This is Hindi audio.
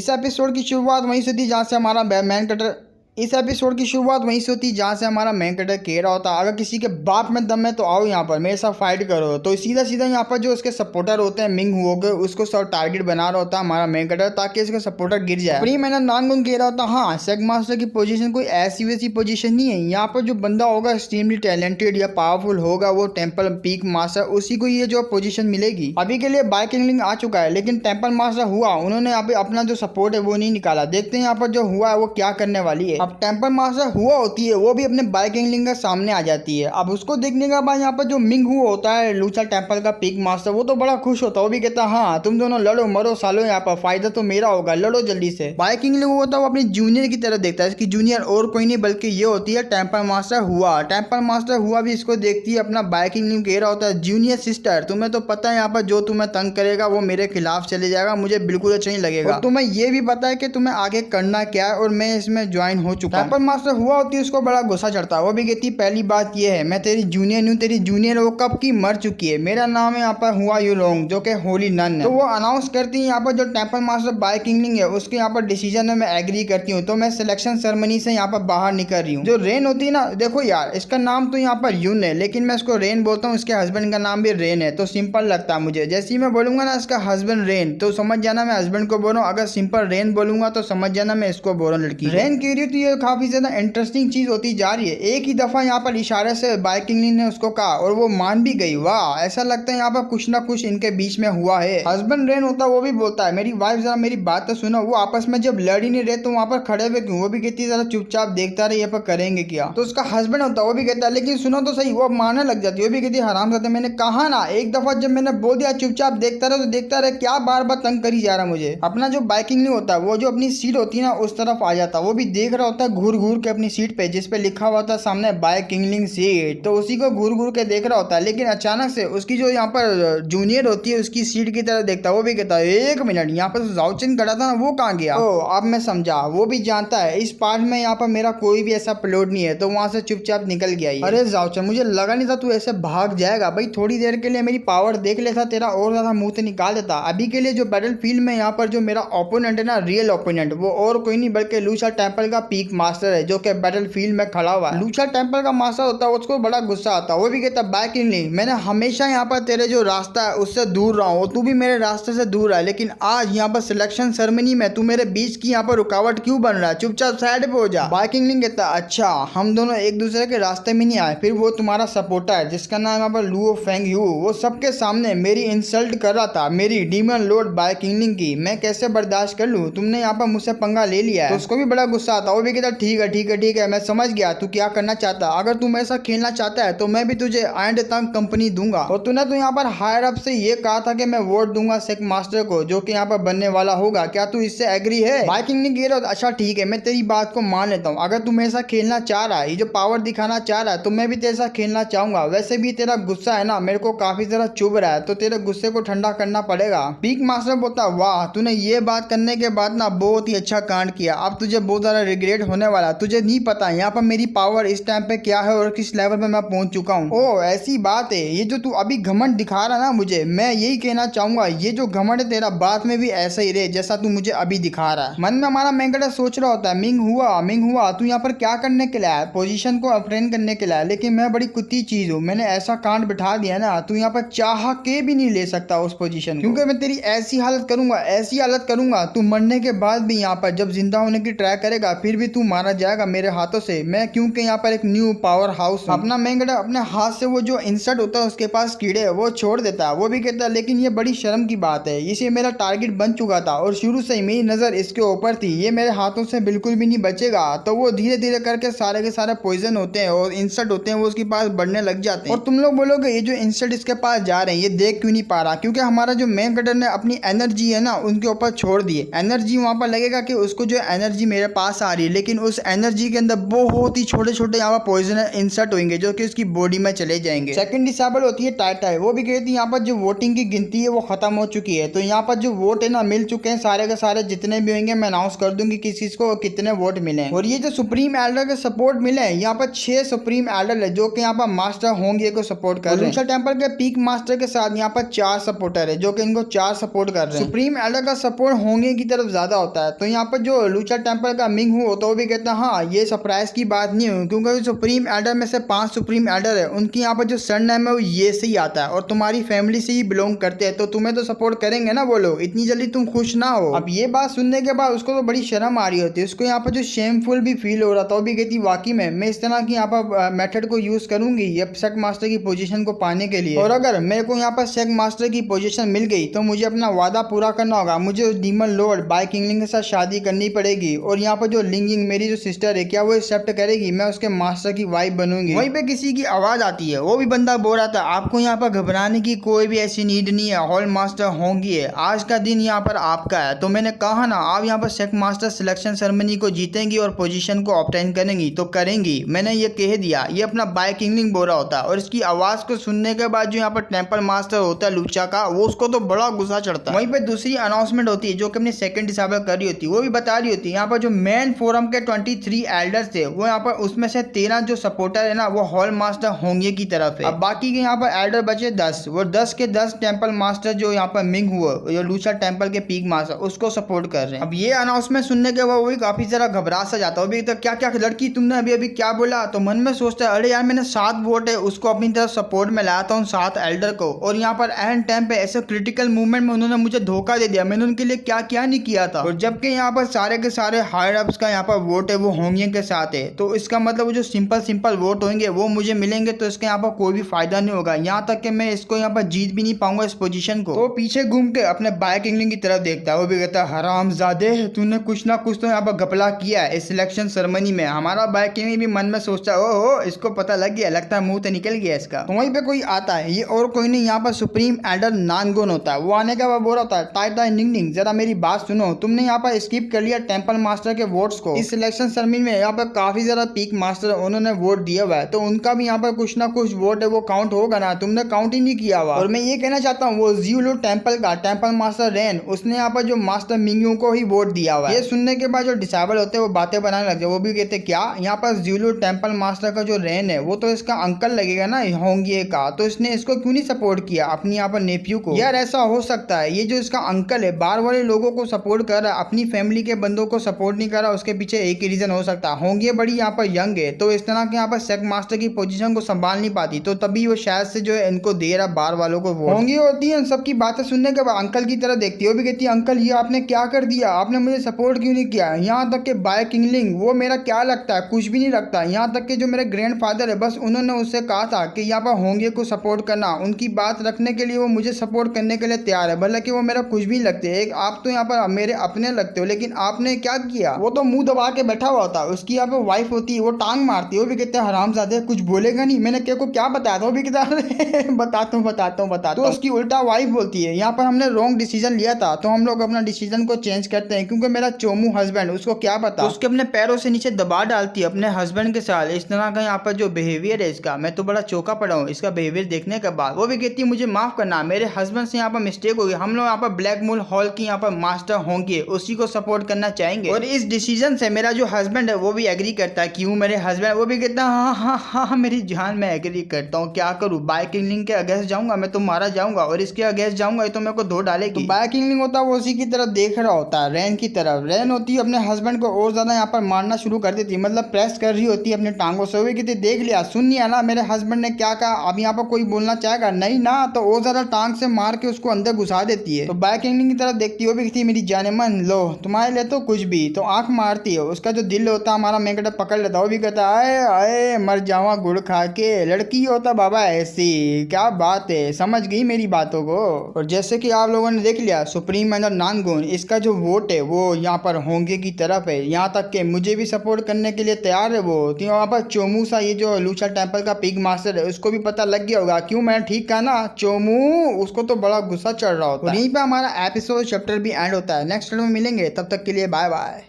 इस एपिसोड की शुरुआत वहीं से थी जहाँ से हमारा मैन कटर इस एपिसोड की शुरुआत वहीं से होती है जहाँ से हमारा मेन कैरेक्टर कह रहा होता है अगर किसी के बाप में दम है तो आओ यहाँ पर मेरे साथ फाइट करो। तो सीधा सीधा यहाँ पर जो उसके सपोर्टर होते हैं मिंग हुओ के उसको सब टारगेट बना रहा होता है हमारा मेन कैरेक्टर ताकि इसका सपोर्टर गिर जाए। प्री मैंने नानगुन कह रहा होता हाँ सेग मास्टर की पोजीशन कोई ऐसी वैसी पोजीशन नहीं है। यहाँ पर जो बंदा होगा एक्सट्रीमली टैलेंटेड या पावरफुल होगा वो टेम्पल पीक मास्टर उसी को ये जो पोजीशन मिलेगी। अभी के लिए बाय किंगलिंग आ चुका है लेकिन टेम्पल मास्टर हुआ उन्होंने अभी अपना जो सपोर्ट है वो नहीं निकाला। देखते हैं यहाँ पर जो हुआ है वो क्या करने वाली है। अब टेम्पल मास्टर हुआ होती है वो भी अपने बाय किंगलिंग के सामने आ जाती है। अब उसको देखने के बाद यहाँ पर जो मिंग हुआ होता है लूचा टेम्पल का पीक मास्टर वो तो बड़ा खुश होता है। वो भी कहता है हाँ तुम दोनों लड़ो मरो सालो यहाँ पर फायदा तो मेरा होगा लड़ो जल्दी से। बाय किंगलिंग होता है वो अपनी जूनियर की तरह देखता है। इसकी जूनियर और कोई नहीं बल्कि ये होती है टेम्पल मास्टर हुआ। टेम्पल मास्टर हुआ भी इसको देखती है अपना बाय किंगलिंग कह रहा होता है जूनियर सिस्टर तुम्हें तो पता है यहाँ पर जो तुम्हें तंग करेगा वो मेरे खिलाफ चले जाएगा मुझे बिल्कुल अच्छा नहीं लगेगा। तुम्हें ये भी पता है कि तुम्हें आगे करना क्या है और मैं इसमें ज्वाइन हो चुका हूँ। टेम्पल मास्टर हुआ होती है उसको बड़ा गुस्सा चढ़ता है। वो भी कहती पहली बात ये है मैं तेरी जूनियर हूँ तेरी जूनियर वो कब की मर चुकी है। मेरा नाम है यहाँ पर हुआ यूलोंग जो कि होली नन है। तो वो अनाउंस करती है यहाँ पर जो टेम्पल मास्टर बाय किंगलिंग है उसके यहाँ पर डिसीजन में मैं एग्री करती हूँ। तो मैं सिलेक्शन सेरेमनी से यहाँ पर बाहर निकल रही हूँ। जो रेन होती है ना देखो यार इसका नाम तो यहाँ पर यून है लेकिन मैं इसको रेन बोलता हूँ। इसके हस्बैंड का नाम भी रेन है तो सिंपल लगता है मुझे। जैसे ही मैं बोलूंगा ना इसका हस्बैंड रेन तो समझ जाना मैं हस्बैंड को बोल रहा हूँ। अगर सिंपल रेन बोलूंगा तो समझ जाना मैं इसको बोल रहा हूँ लड़की रेन कह रही। तो ये काफी ज्यादा इंटरेस्टिंग चीज होती जा रही है। एक ही दफा यहाँ पर इशारे से बाय किंगलिंग ने उसको कहा और वो मान भी गई। वाह ऐसा लगता है यहाँ पर कुछ ना कुछ इनके बीच में हुआ है। हस्बैंड रेन होता है वो भी बोलता है मेरी वाइफ जरा मेरी बात तो सुनो। वो आपस में जब लड़ ही नहीं रहे तो वहाँ पर खड़े हुए क्यों। वो भी कहती है जरा चुपचाप देखता रहे यहाँ पर करेंगे क्या। तो उसका हस्बैंड होता है वो भी कहता है लेकिन सुनो तो सही। वो मारने लग जाती है। वो भी कहती है हराम जाते मैंने कहा ना एक दफा जब मैंने बोल दिया चुपचाप देखता रहे तो देखता रहे क्या बार बार तंग करी जा रहा मुझे। अपना जो बाय किंगलिंग होता है वो जो अपनी सीट होती है ना उस तरफ आ जाता है। वो भी देख रहा होता है घूर घूर के अपनी सीट पे जिसपे लिखा हुआ था सामने बाय किंगलिंग सीट। तो उसी को घूर घूर के देख रहा होता है लेकिन अचानक से उसकी जो यहाँ पर जूनियर होती है उसकी सीट की तरफ देखता है। वो भी कहता है एक मिनट यहाँ पर जाओचिन खड़ा था ना वो कहाँ गया। ओ अब मैं समझा। वो भी जानता है इस पार्ट में यहाँ पर मेरा कोई भी ऐसा प्लॉट नहीं है तो वहां से चुपचाप निकल गया। अरे जाओचिन मुझे लगा नहीं था तू ऐसे भाग जाएगा भाई। थोड़ी देर के लिए मेरी पावर देख लेता तेरा और ज्यादा मुंह से निकाल देता। अभी के लिए जो बैटल फील्ड में यहाँ पर जो मेरा ओपोनेंट है ना रियल ओपोनेंट वो और कोई नहीं बल्कि लूचा टेम्पल का पीक मास्टर है जो कि बैटल फील्ड में खड़ा हुआ है। लूचा टेम्पल का मास्टर होता है उसको बड़ा गुस्सा आता है। वो भी कहता है बाय किंगलिंग मैंने हमेशा यहाँ पर तेरे जो रास्ता है उससे दूर रहा हूँ तू भी मेरे रास्ते से दूर रहा है लेकिन आज यहाँ पर सिलेक्शन सेरेमनी में तू मेरे बीच की यहाँ पर रुकावट क्यों बन रहा है। चुपचाप साइड पे हो जा। बाय किंगलिंग कहता है अच्छा हम दोनों एक दूसरे के रास्ते में नहीं आए। फिर वो तुम्हारा सपोर्टर है जिसका नाम यहाँ पर लुओ फेंग यू वो सबके सामने मेरी इंसल्ट कर रहा था मेरी डीमन लॉर्ड बाय किंगलिंग की। मैं कैसे बर्दाश्त कर लूँ। तुमने यहाँ पर मुझसे पंगा ले लिया है। तो उसको भी बड़ा गुस्सा आता। वो भी कहता ठीक है ठीक है ठीक है मैं समझ गया तू क्या करना चाहता। अगर तू मेरे साथ खेलना चाहता है तो मैं भी तुझे एंड तक कंपनी दूंगा। और तूने तो यहाँ पर हायर अप से ये कहा था कि मैं वोट दूंगा सेक मास्टर को जो कि यहाँ पर बनने वाला होगा। क्या तू इससे एग्री है। बाय किंगलिंग कह रहा अच्छा ठीक है मैं तेरी बात को मान लेता हूँ। अगर तू मेरे साथ खेलना चाह रहा है ये जो पावर दिखाना चाह रहा है तो मैं भी तेरे साथ खेलना चाहूंगा। वैसे भी तेरा गुस्सा है ना मेरे को काफी ज्यादा चुभ रहा है तो तेरे गुस्से को ठंडा करना पड़ेगा। पीक मास्टर बोलता वाह तूने ये बात करने के बाद ना बहुत ही अच्छा कांड किया। अब तुझे बहुत ज्यादा रिग्रेट होने वाला। तुझे नहीं पता यहाँ पर मेरी पावर इस टाइम पे क्या है और किस लेवल पे मैं पहुंच चुका हूँ। ओ ऐसी बात है। ये जो तू अभी घमंड दिखा रहा ना मुझे मैं यही कहना चाहूंगा ये जो घमंड है तेरा बाद में भी ऐसा ही रहे जैसा तू मुझे अभी दिखा रहा है। मन में हमारा मैंगड़ा सोच रहा होता है मिंग हुआ तू यहाँ पर क्या करने के लिए आया। पोजीशन को अफ्रेंड करने के लिए आया लेकिन मैं बड़ी कुत्ती चीज हूँ। मैंने ऐसा कांड बिठा दिया ना तू यहाँ पर चाह के भी नहीं ले सकता उस पोजीशन क्योंकि मैं तेरी ऐसी हालत करूंगा तू मरने के बाद भी यहाँ पर जब जिंदा होने की ट्राई करेगा फिर भी तू मारा जाएगा मेरे हाथों से। मैं क्योंकि यहाँ पर एक न्यू पावर हाउस अपना मैंगड़ा अपने हाथ से वो जो इंसर्ट होता है उसके पास कीड़े वो छोड़ देता है। वो भी कहता है लेकिन ये बड़ी शर्म की बात है इसे मेरा टारगेट बन चुका था और शुरू से ही मेरी नजर इसके ऊपर थी। ये मेरे हाथों से बिल्कुल भी नहीं बचेगा। तो वो धीरे धीरे करके सारे के सारे पॉइजन होते हैं और इंसर्ट होते हैं वो उसके पास बढ़ने लग जाते हैं। और तुम लोग बोलोगे ये जो इंसर्ट इसके पास जा रहे हैं ये देख क्यों नहीं पा रहा। क्योंकि हमारा जो मेन कटर ने अपनी एनर्जी है ना उनके ऊपर छोड़ दी है। एनर्जी वहां पर लगेगा कि उसको जो एनर्जी मेरे पास आ रही है लेकिन उस एनर्जी के अंदर बहुत ही छोटे छोटे यहाँ पर पॉइजन इंसर्ट होंगे जो कि उसकी बॉडी में चले जाएंगे। सेकंड डिसेबल होती है टाटा, वो भी कहती है यहाँ पर जो वोटिंग की गिनती है वो खत्म हो चुकी है। तो यहाँ पर जो वोट है ना मिल चुके हैं सारे के सारे, जितने भी होंगे मैं अनाउंस कर दूंगी किस चीज को कितने वोट मिले। और ये जो सुप्रीम एल्डर के सपोर्ट मिले हैं यहाँ पर 6 सुप्रीम एल्डर है जो कि यहाँ पर मास्टर होंगे को सपोर्ट कर रहे हैं। लूशा टेम्पल के पीक मास्टर के साथ यहाँ पर 4 सपोर्टर है जो कि इनको 4 सपोर्ट कर रहे हैं। सुप्रीम एल्डर का सपोर्ट होंगे की तरफ ज्यादा होता है। तो यहाँ पर जो लूशा टेम्पल का मिंग हूँ तो वो भी कहता है हाँ ये सरप्राइज की बात नहीं है, क्योंकि सुप्रीम एल्डर में से 5 सुप्रीम एल्डर है उनकी यहाँ पर जो सरनेम है वो ये से ही आता है और तुम्हारी फैमिली से ही बिलोंग करते हैं, तो तुम्हें तो सपोर्ट करेंगे ना वो लोग, इतनी जल्दी तुम खुश ना हो। अब ये बात सुनने के बाद उसको तो बड़ी शर्म आ रही होती है, उसको यहाँ पर जो शेमफुल भी फील हो रहा था। वो भी कहती वाकई में मैं इस तरह की यहाँ पर मेथड को यूज करूंगी ये सेक मास्टर की पोजीशन को पाने के लिए, और अगर मेरे को यहाँ पर सेक मास्टर की पोजीशन मिल गई तो मुझे अपना वादा पूरा करना होगा, मुझे उस डीमन लॉर्ड बाय किंगलिंग के साथ शादी करनी पड़ेगी। और यहाँ पर जो लिंगिंग मेरी जो सिस्टर है क्या वो एक्सेप्ट करेगी, मैं उसके मास्टर की वाइफ बनूंगी। वहीं पे किसी की आवाज आती है, वो भी बंदा बोल रहा था आपको यहाँ पर घबराने की कोई भी ऐसी नीड नहीं है, हॉल मास्टर होंगी है, आज का दिन यहाँ पर आपका है। तो मैंने कहा ना आप यहाँ पर सेक मास्टर सिलेक्शन सेरेमनी को जीतेंगी और पोजीशन को ऑब्टेन करेंगी तो करेंगी, मैंने ये कह दिया। ये अपना बाय किंगलिंग बोल रहा होता है और इसकी आवाज को सुनने के बाद जो यहाँ पर टेम्पल मास्टर होता है लूचा का, वो उसको तो बड़ा गुस्सा चढ़ता है। वहीं पे दूसरी अनाउंसमेंट होती है जो कि अपनी सेकंड डिसेबल कर रही होती है, वो भी बता रही होती है यहाँ पर जो मेन फोरम के 23 एल्डर्स थे वो यहाँ पर उसमें से 13 जो सपोर्टर है ना वो हॉल मास्टर होंगे की तरफ है। अब बाकी के यहाँ पर एल्डर बचे 10, वो 10 के 10 टेम्पल मास्टर जो यहाँ पर मिंग हुआ जो लूचा टेम्पल के पीक मास्टर उसको सपोर्ट कर रहे हैं। अब ये अनाउंसमेंट सुनने के बाद वो भी काफी जरा घबरा सा जाता है। तो क्या क्या लड़की तुमने अभी अभी क्या बोला, तो मन में सोचता है अरे यार मैंने 7 वोट है उसको अपनी तरफ सपोर्ट में लाया था उन 7 एल्डर को, और यहाँ पर एंड टाइम पे ऐसे क्रिटिकल मूवमेंट में उन्होंने मुझे धोखा दे दिया, मैंने उनके लिए क्या क्या नहीं किया था। और जबकि यहाँ पर सारे के सारे हायर अप्स का यहाँ पर वोट है वो होंगे के साथ है, तो इसका मतलब वो जो सिंपल वोट होंगे वो मुझे मिलेंगे, तो इसका यहाँ पर कोई भी फायदा नहीं होगा, यहाँ तक कि मैं इसको यहाँ पर जीत भी नहीं पाऊंगा इस पोजीशन को। तो पीछे घूम के अपने बाय किंगलिंग की तरफ देखता है, वो भी कहता है हरामजादे तूने कुछ ना कुछ तो यहाँ पर घपला किया है इस सिलेक्शन सेरेमनी में। हमारा बाय किंगलिंग भी मन में सोचता है ओहो इसको पता लग गया, लगता है मुंह तो निकल गया इसका। तो वहीं पे कोई आता है, ये और कोई नहीं यहाँ पर सुप्रीम एल्डर नानगोन होता है। वो आने के बाद बोल रहा होता है टाइटा निंगनिंग जरा मेरी बात सुनो, तुमने यहाँ पर स्किप कर लिया टेम्पल मास्टर के वोट्स को। इस सिलेक्शन सेरेमनी में यहाँ पर काफी ज्यादा पीक मास्टर उन्होंने वोट दिया हुआ है, तो उनका भी यहाँ पर कुछ ना कुछ वोट है वो काउंट होगा ना, तुमने काउंट ही नहीं किया हुआ। और मैं ये कहना चाहता हूँ वो ज़्यूलू टेम्पल का टेम्पल मास्टर रेन उसने यहाँ पर जो मास्टर मिंग्यू को ही वोट दिया हुआ है। ये सुनने के बाद जो डिसेबल होते हैं वो बातें बनाने लग जाए, वो भी कहते क्या यहाँ पर ज़्यूलू टेम्पल मास्टर का जो रेन है वो तो इसका अंकल लगेगा ना होंगे का, तो इसने इसको क्यों नहीं सपोर्ट किया अपनी यहाँ पर नेफ्यू को। यार ऐसा हो सकता है ये जो इसका अंकल है बाहर वाले लोगों को सपोर्ट कर रहा है अपनी फैमिली के बंदों को सपोर्ट नहीं कर रहा, उसके पीछे एक ही रीजन हो सकता है होंगे बड़ी यहाँ पर यंग है तो इस तरह के यहाँ पर सेक मास्टर की पोजीशन को संभाल नहीं पाती, तो तभी वो शायद से जो है इनको दे रहा बाहर वालों को वोट। होंगी होती है सबकी बातें सुनने के बाद अंकल की तरह देखती है, वो भी कहती है अंकल ये आपने क्या कर दिया, आपने मुझे सपोर्ट क्यों नहीं किया। यहाँ तक कि बाय किंगलिंग वो मेरा क्या लगता है कुछ भी नहीं लगता, यहाँ तक कि जो मेरे ग्रैंडफादर है बस उन्होंने उससे कहा था कि यहाँ पर होंगे को सपोर्ट करना, उनकी बात रखने के लिए वो मुझे सपोर्ट करने के लिए तैयार है, भले कि वो मेरा कुछ भी लगते है। आप तो यहाँ पर मेरे अपने लगते हो, लेकिन आपने क्या किया, वो तो मुंह दबा के बैठा हुआ था, उसकी यहाँ पर वाइफ होती है वो टांग मारती है, वो भी कहते हैं हरामजादे कुछ बोलेगा नहीं, मैंने क्या को क्या बताया था, वो भी कहता बताता हूँ तो उसकी उल्टा वाइफ बोलती है यहाँ पर हमने रॉन्ग डिसीजन लिया था तो हम लोग अपना डिसीजन को चेंज करते हैं, क्योंकि मेरा चोमू हस्बैंड उसको क्या पता, तो उसके अपने पैरों से नीचे दबा डालती है अपने हस्बैंड के साथ। इस तरह का यहाँ पर जो बिहेवियर है इसका, मैं तो बड़ा चौंका पड़ा हूँ इसका बिहेवियर देखने के बाद। वो भी कहती है मुझे माफ करना, मेरे हस्बैंड से यहाँ पर मिस्टेक हो गई, हम लोग यहाँ पर ब्लैक मूल हॉल की यहाँ पर मास्टर होंगे उसी को सपोर्ट करना चाहेंगे, और इस डिसीजन से मेरा जो हस्बैंड है वो भी एग्री करता है। क्यों मेरे हस्बैंड, वो भी कहता है हाँ मेरी जान मैं एग्री करता हूँ, क्या करूँ बाय किंगलिंग के अगेंस्ट जाऊंगा मैं तो मारा जाऊंगा, और इसके अगेंस्ट जाऊंगा तो मेरे को धो डालेगी। तो बाय किंगलिंग होता है वो उसी की तरफ देख रहा होता है रैन की तरफ, रैन होती है अपने हस्बैंड को और ज्यादा यहाँ पर मारना शुरू कर देती है, मतलब प्रेस कर रही होती है अपने टांगों से। वो भी कहती देख लिया सुन लिया ना मेरे हस्बैंड ने क्या कहा, अब यहाँ पर कोई बोलना चाहेगा नहीं ना, तो और ज्यादा टांग से मार के उसको अंदर घुसा देती है। तो बाय किंगलिंग की तरफ देखती है, वो भी कहती है मेरी जाने मन लो तुम्हारे लिए तो कुछ भी, तो आंख मारती है, उसका जो दिल होता है हमारा मेकड़ा पकड़ लेता है, वो भी कहता है आए मर जावा गुड़ खा के, लड़की होता बाबा ऐसी, क्या बात है समझ गई मेरी बातों को। और जैसे कि आप लोगों ने देख लिया सुप्रीम एल्डर नानगुन इसका जो वोट है वो यहाँ पर होंगे की तरफ है, यहाँ तक कि मुझे भी सपोर्ट करने के लिए तैयार है वो। तो यहाँ पर चोमू सा ये जो लूचा टेम्पल का पिग मास्टर है उसको भी पता लग गया होगा, क्यों मैंने ठीक कहा ना चोमू, उसको तो बड़ा गुस्सा चढ़ रहा होता है। और यहीं पे हमारा एपिसोड चैप्टर भी एंड होता है, नेक्स्ट में मिलेंगे, तब तक के लिए बाय बाय।